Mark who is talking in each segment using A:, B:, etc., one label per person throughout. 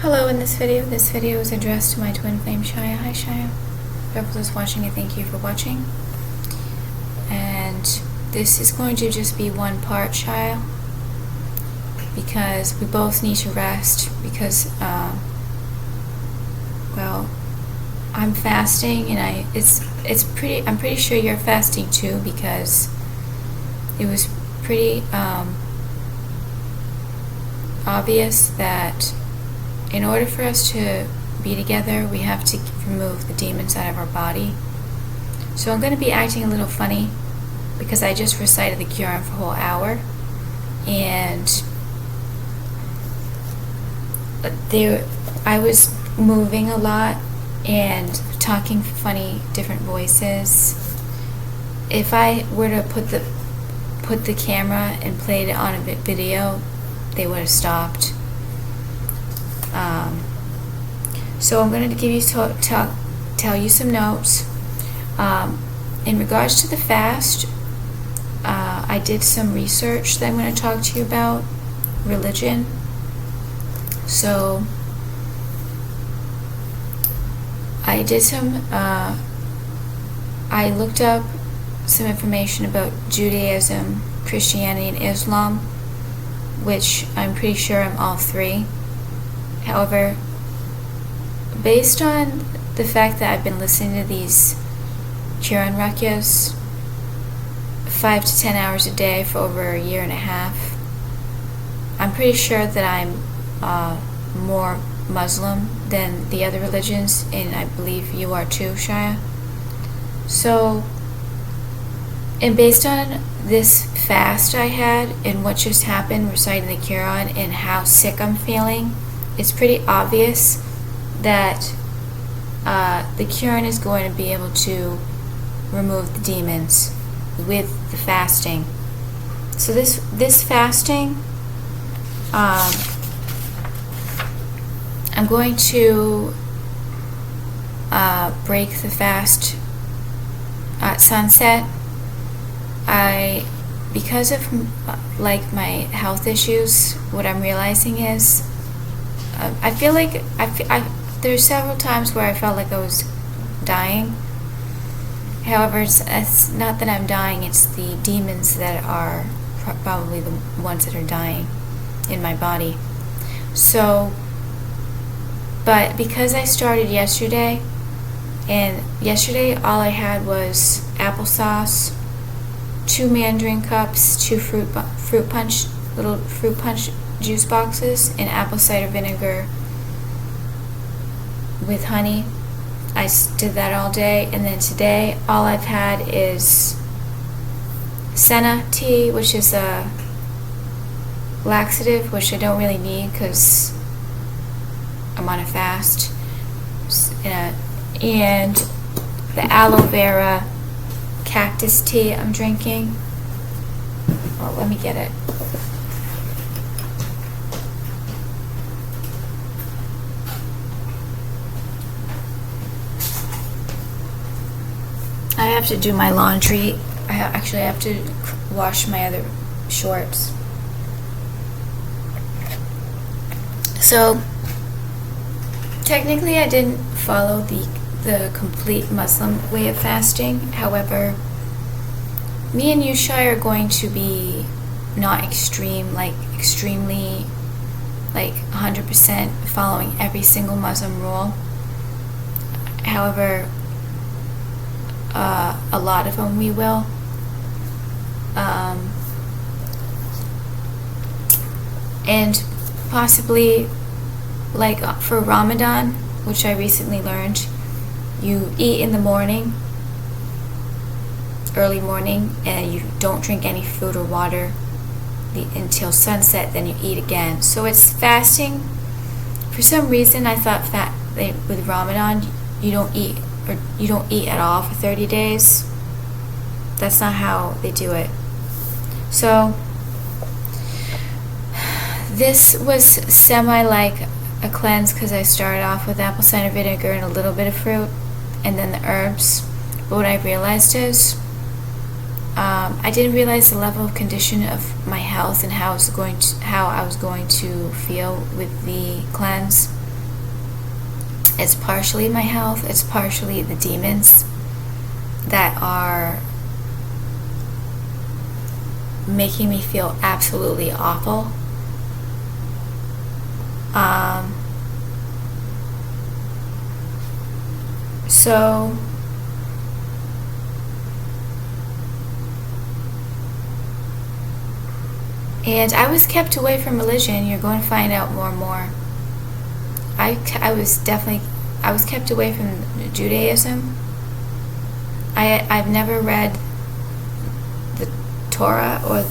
A: Hello, in this video is addressed to my twin flame Shia. Hi Shia. Whoever is watching, I thank you for watching. And this is going to just be one part, Shia, because we both need to rest because, well, I'm fasting and I'm pretty sure you're fasting too, because it was pretty obvious that in order for us to be together, we have to remove the demons out of our body. So I'm going to be acting a little funny because I just recited the Quran for a whole hour, and I was moving a lot and talking funny, different voices. If I were to put the camera and played it on a video, they would have stopped. So I'm going to give you tell you some notes. In regards to the fast, I did some research that I'm going to talk to you about religion. So I did I looked up some information about Judaism, Christianity, and Islam, which I'm pretty sure I'm all three. However, based on the fact that I've been listening to these Quran rakyas 5 to 10 hours a day for over a year and a half, I'm pretty sure that I'm more Muslim than the other religions, and I believe you are too, Shia. So, and based on this fast I had and what just happened reciting the Quran and how sick I'm feeling, it's pretty obvious that the Quran is going to be able to remove the demons with the fasting. So this fasting, I'm going to break the fast at sunset. Because of like my health issues, what I'm realizing is I feel like there's several times where I felt like I was dying. However, it's not that I'm dying, it's the demons that are probably the ones that are dying in my body. So, but because I started yesterday, and yesterday all I had was applesauce, 2 mandarin cups, 2 little fruit punch juice boxes, and apple cider vinegar with honey. I did that all day, and then today all I've had is senna tea, which is a laxative, which I don't really need because I'm on a fast, and the aloe vera cactus tea I'm drinking. Oh, let me get it. I have to do my laundry. I have to wash my other shorts. So technically I didn't follow the complete Muslim way of fasting. However, me and Yushai are going to be not extremely 100% following every single Muslim rule. However, a lot of them we will. And possibly, like for Ramadan, which I recently learned, you eat in the morning, early morning, and you don't drink any food or water until sunset, then you eat again. So it's fasting. For some reason I thought with Ramadan you don't eat at all for 30 days. That's not how they do it. So this was semi like a cleanse because I started off with apple cider vinegar and a little bit of fruit and then the herbs. But what I realized is I didn't realize the level of condition of my health and how I was going to feel with the cleanse. It's partially my health, it's partially the demons that are making me feel absolutely awful. So and I was kept away from religion. You're going to find out more and more. I was kept away from Judaism. I've never read the Torah or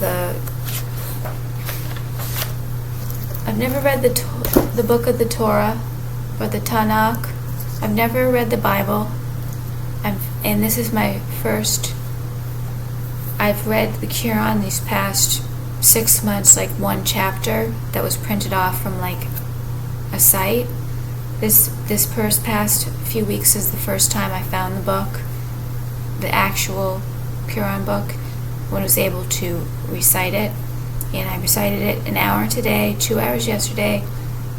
A: I've never read the book of the Torah or the Tanakh. I've never read the Bible. And this is my first. I've read the Quran these past 6 months, like one chapter that was printed off from like a site. This past few weeks is the first time I found the book, the actual Quran book, when I was able to recite it. And I recited it an hour today, 2 hours yesterday.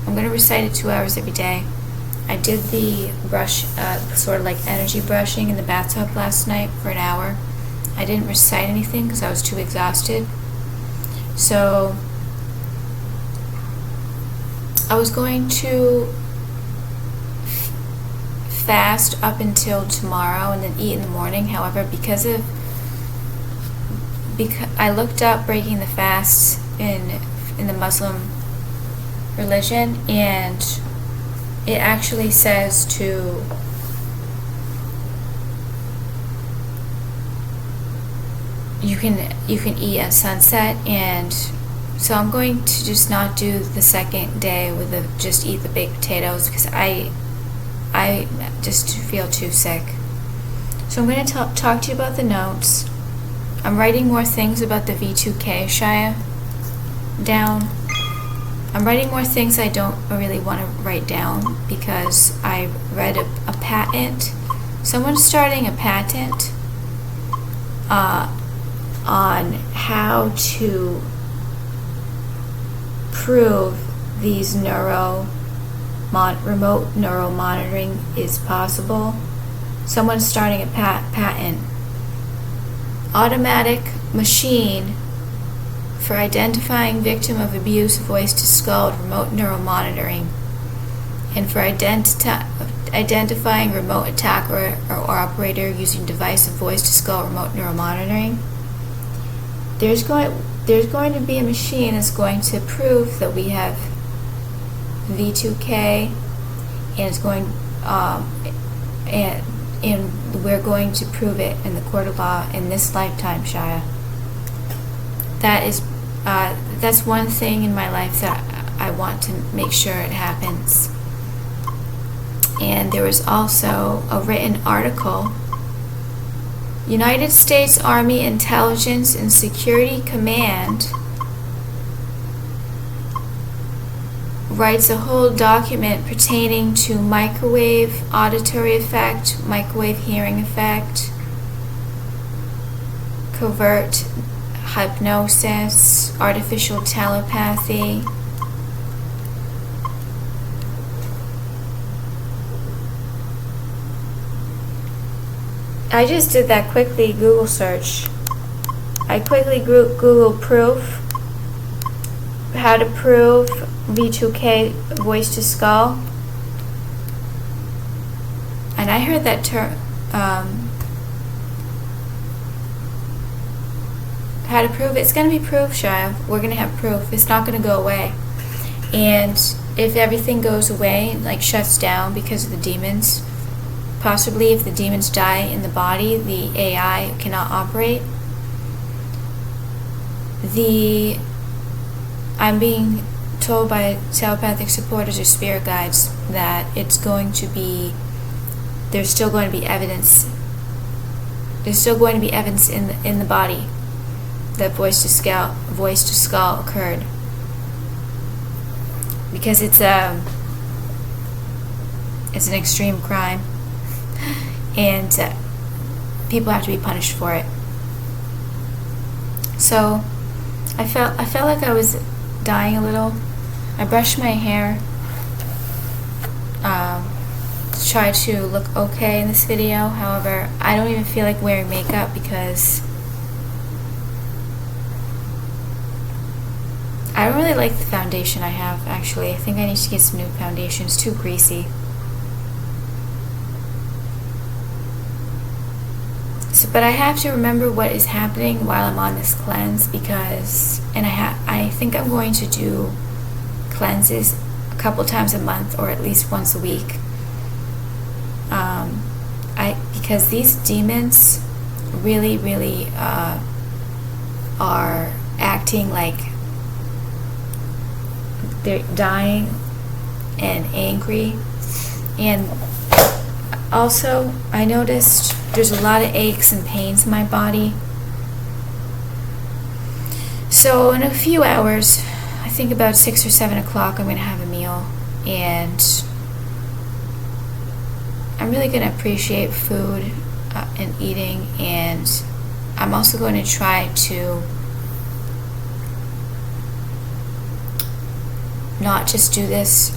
A: I'm going to recite it 2 hours every day. I did the brush, sort of like energy brushing in the bathtub last night for an hour. I didn't recite anything because I was too exhausted. So I was going to fast up until tomorrow and then eat in the morning. However, because I looked up breaking the fast in the Muslim religion, and it actually says you can eat at sunset, and so I'm going to just not do the second day with just eat the baked potatoes because I just feel too sick. So I'm going to talk to you about the notes. I'm writing more things about the V2K Shia down. I'm writing more things I don't really want to write down because I read a patent. Someone's starting a patent on how to prove these remote neural monitoring is possible. Someone's starting a patent. Automatic machine for identifying victim of abuse, voice to skull, remote neural monitoring, and for identifying remote attacker or operator using device of voice to skull, remote neural monitoring. There's going to be a machine that's going to prove that we have V2K, and it's going and we're going to prove it in the court of law in this lifetime, Shia. That's one thing in my life that I want to make sure it happens. And there was also a written article. United States Army Intelligence and Security Command writes a whole document pertaining to microwave auditory effect, microwave hearing effect, covert hypnosis, artificial telepathy. I just did that quickly Google search. I quickly Google proof, how to prove V2K voice to skull, and I heard that term, how to prove it. It's going to be proof, Shia. We're going to have proof. It's not going to go away. And if everything goes away, like shuts down because of the demons, possibly if the demons die in the body, the AI cannot operate. I'm being told by telepathic supporters or spirit guides that there's still going to be evidence. There's still going to be evidence in the body that voice to skull occurred, because it's an extreme crime, and people have to be punished for it. So I felt like I was dying a little. I brushed my hair try to look okay in this video. However, I don't even feel like wearing makeup because I don't really like the foundation I have, actually. I think I need to get some new foundation. It's too greasy. But I have to remember what is happening while I'm on this cleanse because, and I think I'm going to do cleanses a couple times a month or at least once a week. Because these demons really, really are acting like they're dying and angry. And also, I noticed there's a lot of aches and pains in my body. So in a few hours, I think about 6 or 7 o'clock, I'm going to have a meal. And I'm really going to appreciate food and eating. And I'm also going to try to not just do this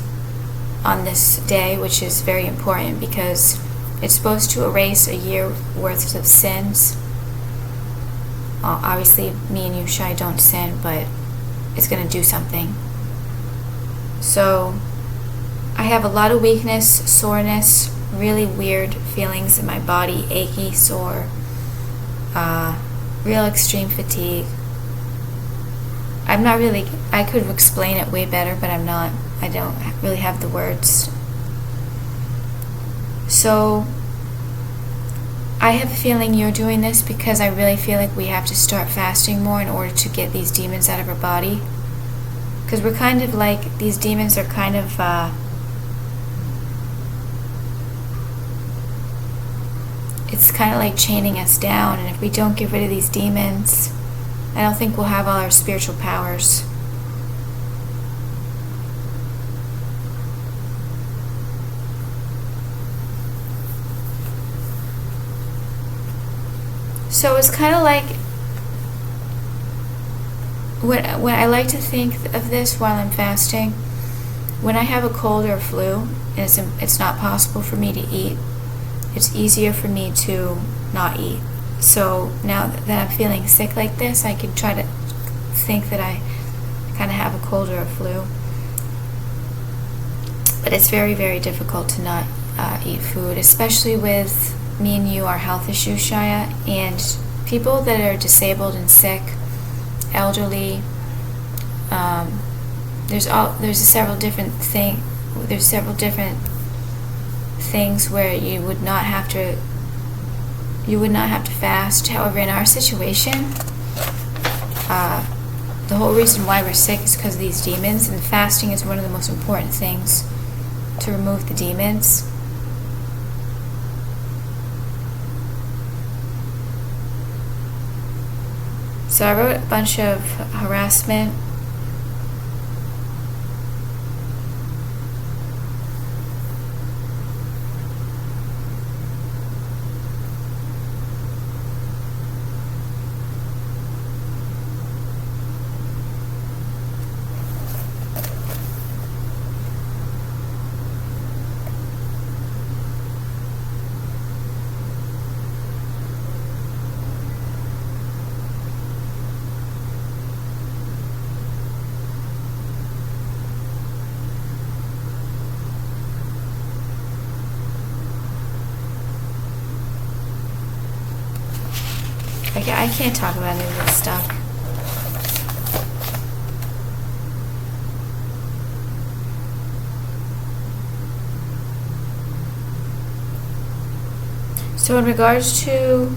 A: on this day, which is very important because it's supposed to erase a year worth of sins. Obviously, me and you, Shai, don't sin, but it's going to do something. So, I have a lot of weakness, soreness, really weird feelings in my body, achy, sore, real extreme fatigue. I could explain it way better, but I don't really have the words. So, I have a feeling you're doing this because I really feel like we have to start fasting more in order to get these demons out of our body. Because we're kind of like, these demons are kind of, it's kind of like chaining us down, and if we don't get rid of these demons, I don't think we'll have all our spiritual powers. So it's kind of like when I like to think of this while I'm fasting, when I have a cold or a flu and it's not possible for me to eat, it's easier for me to not eat. So now that I'm feeling sick like this, I can try to think that I kind of have a cold or a flu. But it's very, very difficult to not eat food, especially with me and you, our health issues, Shia, and people that are disabled and sick, elderly. There's several different things where you would not have to fast. However, in our situation, the whole reason why we're sick is because of these demons, and fasting is one of the most important things to remove the demons. So I wrote a bunch of harassment. I can't talk about any of this stuff. So in regards to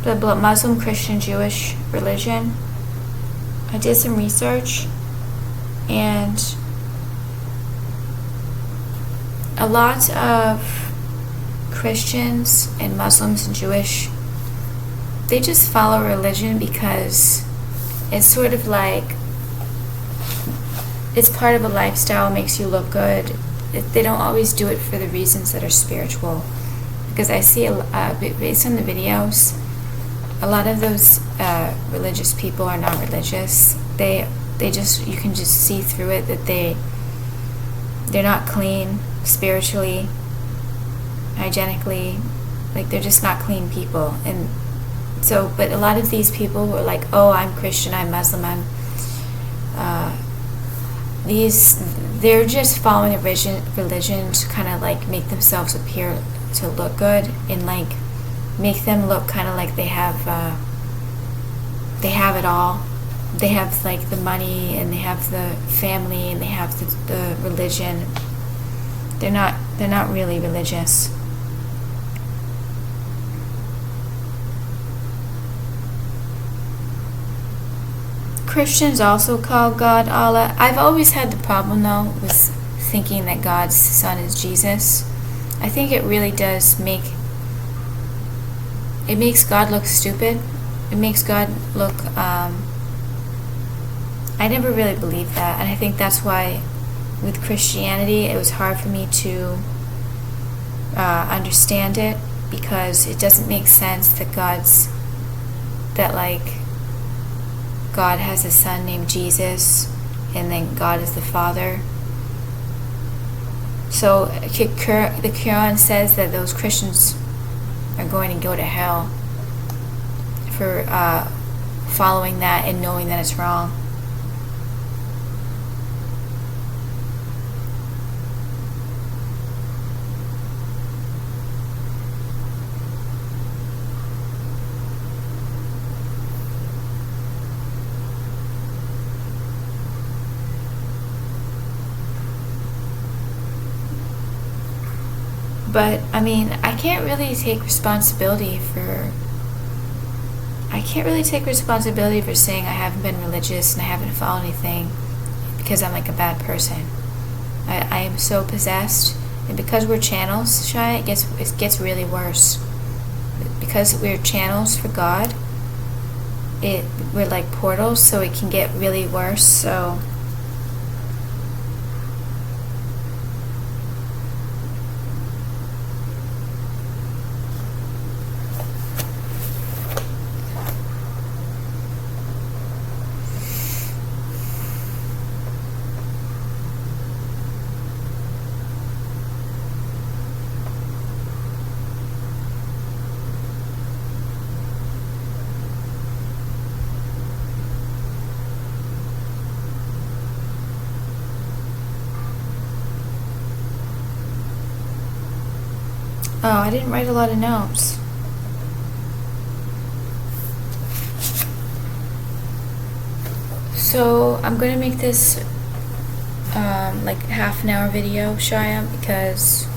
A: the Muslim, Christian, Jewish religion, I did some research, and a lot of Christians and Muslims and Jewish, they just follow religion because it's sort of like, it's part of a lifestyle, makes you look good. They don't always do it for the reasons that are spiritual. Because I see, based on the videos, a lot of those religious people are not religious. They you can just see through it that they're not clean spiritually, hygienically. Like, they're just not clean people. And so, but a lot of these people were like, oh, I'm Christian, I'm Muslim, they're just following a religion to kind of like make themselves appear to look good, and like make them look kind of like they have it all. They have like the money, and they have the family, and they have the religion. They're not really religious. Christians also call God Allah. I've always had the problem though with thinking that God's son is Jesus. I think it really does it makes God look stupid. It makes God look, I never really believed that, and I think that's why with Christianity it was hard for me to understand it, because it doesn't make sense that God has a son named Jesus, and then God is the Father. So the Quran says that those Christians are going to go to hell for following that and knowing that it's wrong. But, I mean, I can't really take responsibility for saying I haven't been religious and I haven't followed anything, because I'm like a bad person. I am so possessed, and because we're channels, Shia, it gets really worse. Because we're channels for God, we're like portals, so it can get really worse. So I didn't write a lot of notes. So I'm going to make this like half an hour video, Shia, because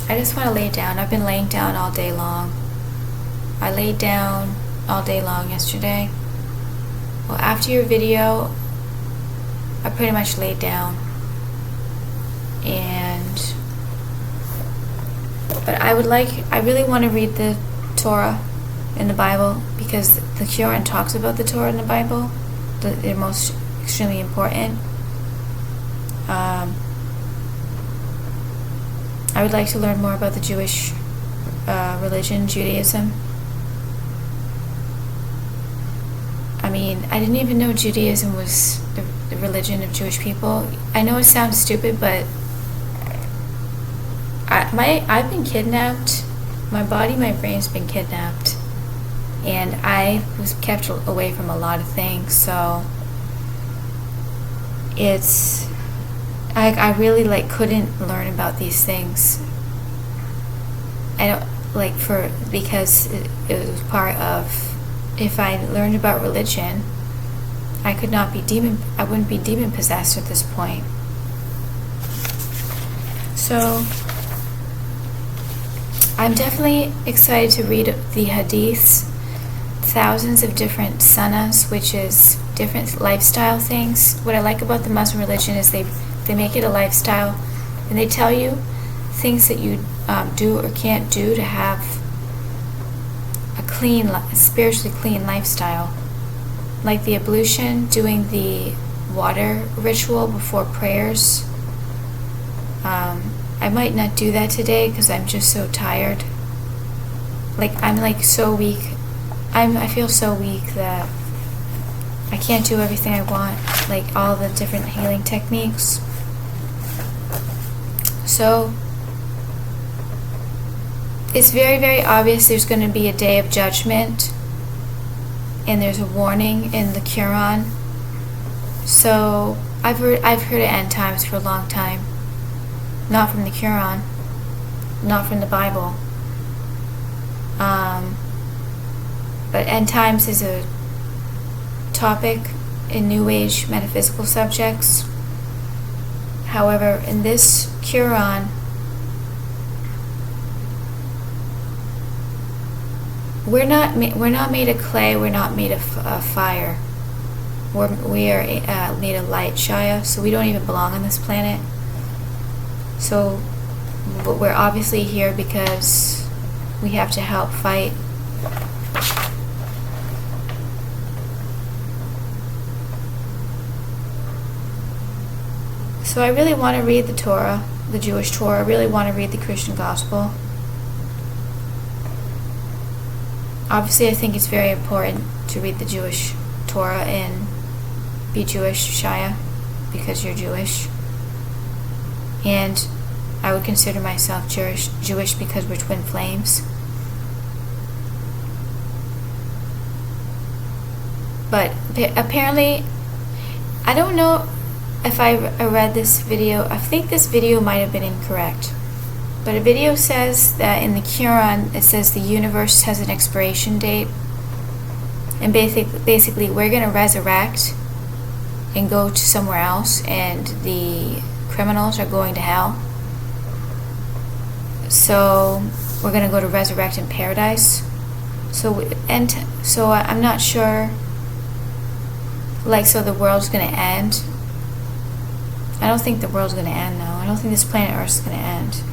A: I just want to lay down. I've been laying down all day long. I laid down all day long yesterday. Well, after your video, I pretty much laid down. But I really want to read the Torah in the Bible, because the Quran talks about the Torah in the Bible. They're most extremely important. I would like to learn more about the Jewish religion, Judaism. I mean, I didn't even know Judaism was the religion of Jewish people. I know it sounds stupid, but I've been kidnapped. My body, my brain's been kidnapped, and I was kept away from a lot of things. So I really couldn't learn about these things. I don't because it was part of. If I learned about religion, I wouldn't be demon possessed at this point. So I'm definitely excited to read the hadiths, thousands of different sunnahs, which is different lifestyle things. What I like about the Muslim religion is they make it a lifestyle, and they tell you things that you do or can't do to have a spiritually clean lifestyle. Like the ablution, doing the water ritual before prayers. I might not do that today because I'm just so tired. I'm so weak. I feel so weak that I can't do everything I want. like all the different healing techniques. So it's very, very obvious there's going to be a day of judgment, and there's a warning in the Quran. So I've heard of end times for a long time, not from the Quran, not from the Bible. But end times is a topic in New Age metaphysical subjects. However, in this Quran, we're not made of clay. We're not made of fire. We are made of light, Shia. So we don't even belong on this planet. So, but we're obviously here because we have to help fight. So I really want to read the Torah, the Jewish Torah. I really want to read the Christian Gospel. Obviously, I think it's very important to read the Jewish Torah and be Jewish, Shia, because you're Jewish. And I would consider myself Jewish because we're twin flames. But apparently, I don't know if I read this video. I think this video might have been incorrect. But a video says that in the Quran, it says the universe has an expiration date. And basically we're going to resurrect and go to somewhere else, and the criminals are going to hell. So we're going to go to resurrect in paradise. So I'm not sure. Like, so the world's going to end. I don't think the world's going to end, though. I don't think this planet Earth is going to end.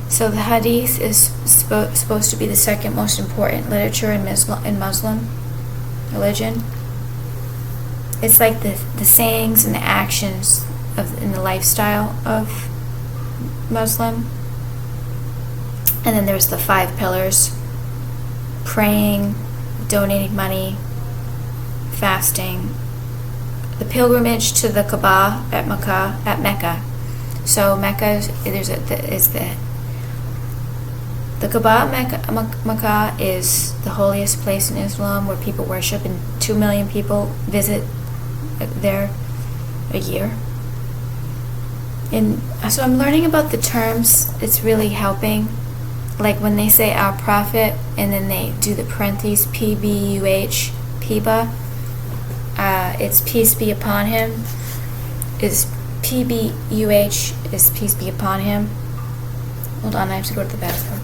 A: So the Hadith is supposed to be the second most important literature in Muslim religion. It's like the sayings and the actions in the lifestyle of Muslim. And then there's the 5 pillars: praying, donating money, fasting, the pilgrimage to the Kaaba at Mecca. So Mecca the Kaaba at Mecca is the holiest place in Islam, where people worship, and 2 million people visit there a year. And so I'm learning about the terms. It's really helping. Like when they say our prophet and then they do the parentheses PBUH, Piba, it's peace be upon him. Is PBUH is peace be upon him. Hold on, I have to go to the bathroom.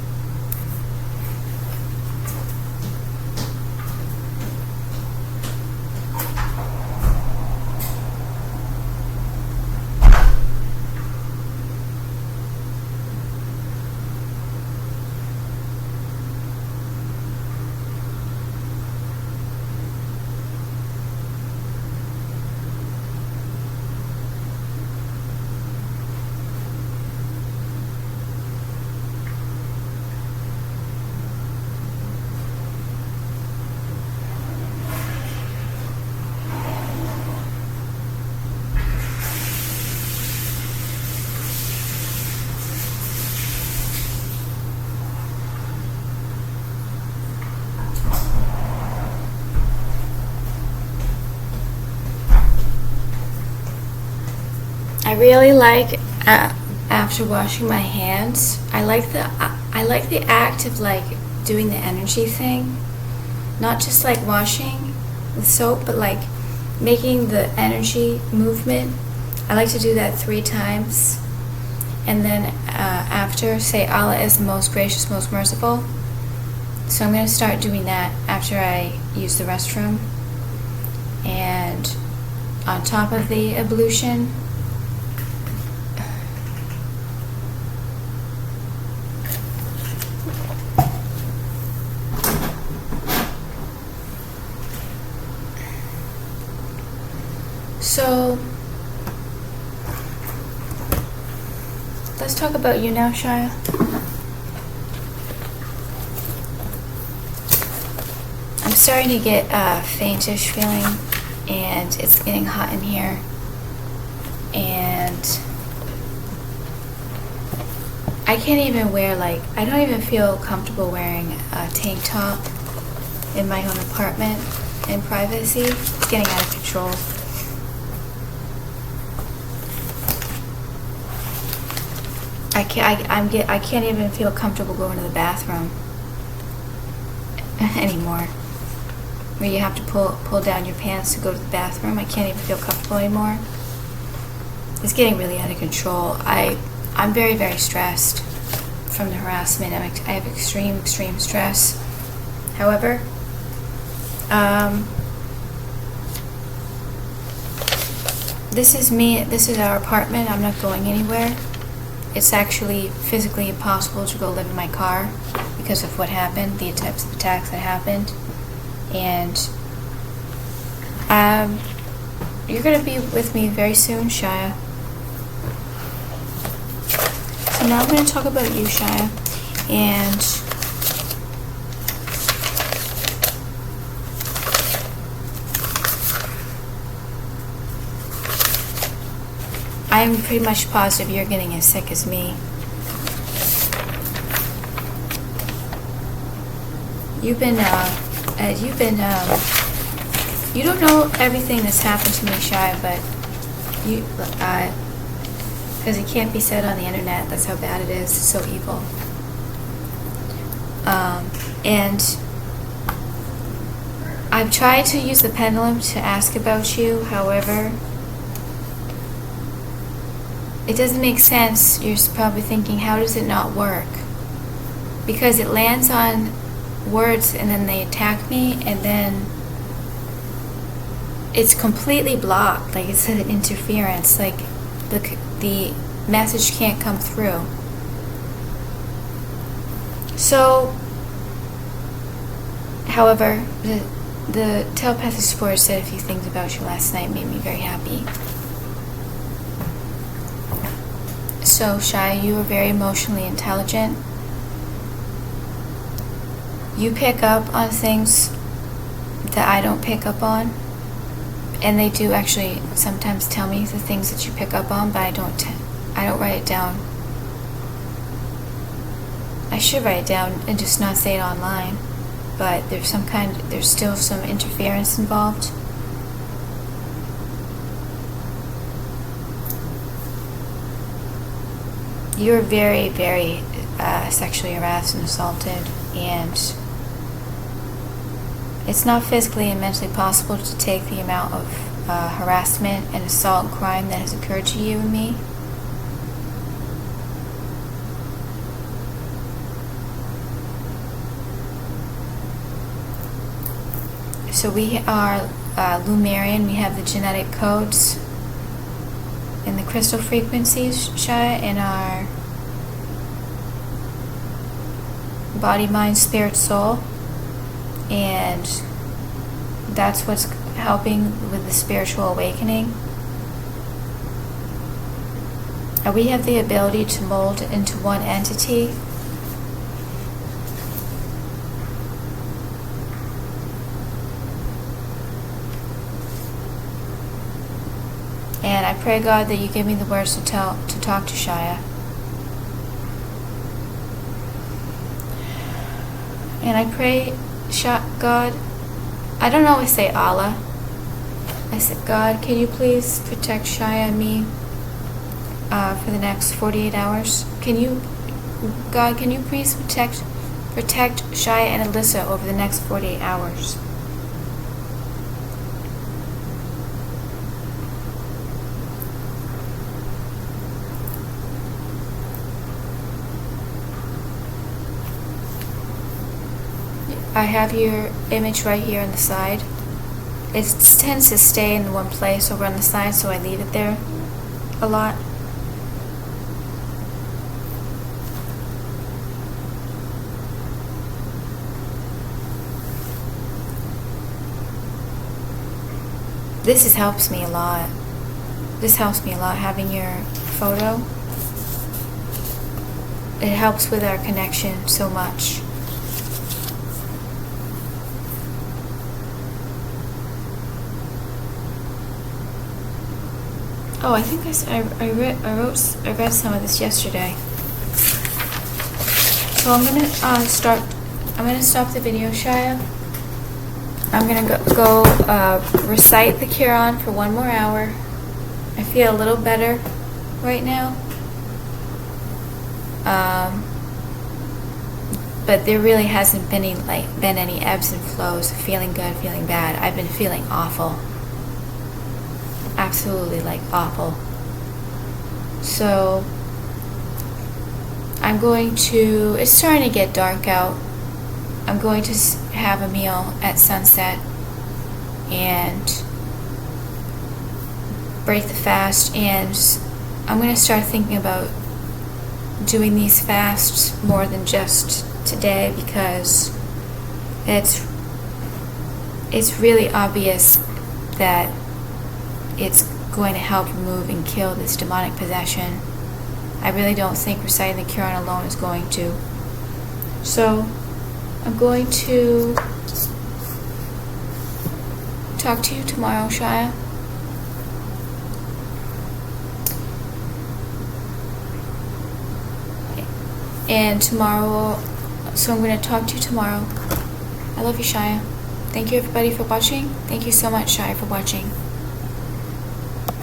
A: I really like after washing my hands. I like the act of like doing the energy thing, not just like washing with soap, but like making the energy movement. I like to do that 3 times, and then after say Allah is the most gracious, most merciful. So I'm going to start doing that after I use the restroom, and on top of the ablution. So, let's talk about you now, Shia. I'm starting to get a faintish feeling, and it's getting hot in here, and I can't even wear, I don't even feel comfortable wearing a tank top in my own apartment in privacy. It's getting out of control. I can't even feel comfortable going to the bathroom anymore. Where you have to pull down your pants to go to the bathroom. I can't even feel comfortable anymore. It's getting really out of control. I'm very, very stressed from the harassment. I have extreme stress. However, this is me. This is our apartment. I'm not going anywhere. It's actually physically impossible to go live in my car because of what happened, the types of attacks that happened. And you're going to be with me very soon, Shia. So now I'm going to talk about you, Shia. And I'm pretty much positive you're getting as sick as me. You don't know everything that's happened to me, Shia, but because it can't be said on the internet. That's how bad it is. It's so evil. And I've tried to use the pendulum to ask about you. However, it doesn't make sense. You're probably thinking, how does it not work? Because it lands on words and then they attack me, and then it's completely blocked. Like it's an interference. Like the message can't come through. So, however, the telepathic support said a few things about you last night, made me very happy. So, Shia, you are very emotionally intelligent. You pick up on things that I don't pick up on. And they do actually sometimes tell me the things that you pick up on, but I don't write it down. I should write it down and just not say it online. But there's still some interference involved. You're very, very sexually harassed and assaulted, and it's not physically and mentally possible to take the amount of harassment and assault and crime that has occurred to you and me. So we are Lumerian. We have the genetic codes and the crystal frequencies, Shia, in our body, mind, spirit, soul. And that's what's helping with the spiritual awakening. And we have the ability to mold into one entity. And I pray, God, that you give me the words to talk to Shia. And I pray, God, I don't always say Allah. I said, God, can you please protect Shia and me for the next 48 hours? God, can you please protect Shia and Alyssa over the next 48 hours? I have your image right here on the side. It tends to stay in one place over on the side, so I leave it there a lot. this helps me a lot. This helps me a lot, having your photo. It helps with our connection so much. Oh, I think I read some of this yesterday. So I'm gonna stop the video, Shia. I'm gonna go recite the Quran for 1 more hour. I feel a little better right now. But there really hasn't been any ebbs and flows of feeling good, feeling bad. I've been feeling awful. Absolutely awful. So it's starting to get dark out. I'm going to have a meal at sunset and break the fast, and I'm going to start thinking about doing these fasts more than just today, because it's really obvious that it's going to help remove and kill this demonic possession. I really don't think reciting the Quran alone is going to. So I'm going to talk to you tomorrow, Shia. And tomorrow, so I'm going to talk to you tomorrow. I love you, Shia. Thank you, everybody, for watching. Thank you so much, Shia, for watching.